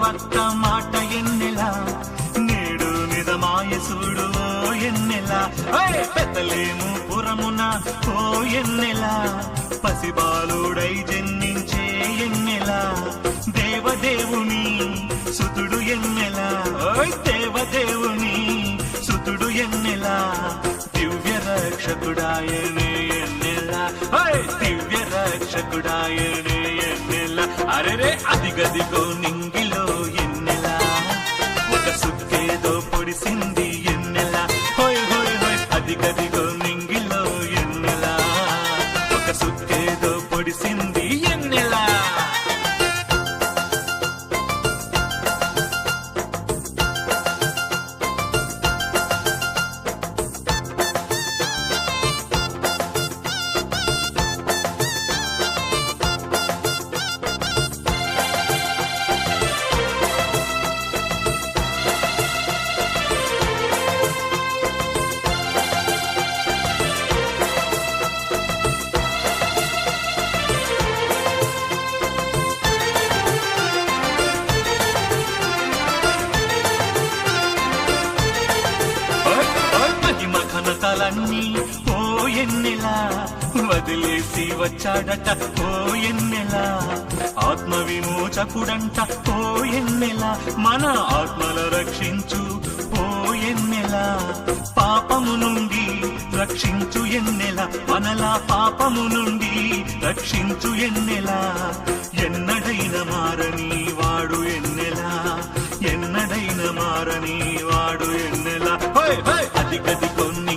పక్క మాట ఎన్నెలా నేడు నిజమాయ చూడు ఓ ఎన్నెలా పెద్దలేము పురమున ఓ ఎన్నెలా పసిబాలుడై జన్మించే ఎన్నెలా దేవదేవుని సుతుడు ఎన్నెలా దేవదేవుని సుతుడు ఎన్నెలా దివ్య రక్షకుడాయనే ఎన్నెలా దివ్య రక్షకుడాయనే ఎన్నెలా అరెరే అదిగదిగో నింగిలో ఎన్నెలా ఒక సుక్కేదో పొడిసింది ఎన్నెలా హోయ్ హోయ్ హోయ్ అదిగదిగో నింగిలో ఎన్నెలా ఒక సుక్కేదో పొడిసింది ఎన్నెలా తలన్నీ ఓ ఎన్నెలా వదిలేసి వచ్చాడట ఓ ఎన్నెలా ఆత్మ విమోచకుడంట ఓ ఎన్నెలా మన ఆత్మల రక్షించు ఓ ఎన్నెలా పాపము నుండి రక్షించు ఎన్నెలా మనలా పాపము నుండి రక్షించు ఎన్నెలా ఎన్నడైన మారని వాడు ఎన్నెలా ఎన్నడైన మారని వాడు ఎన్నెలా అదిగది కొన్ని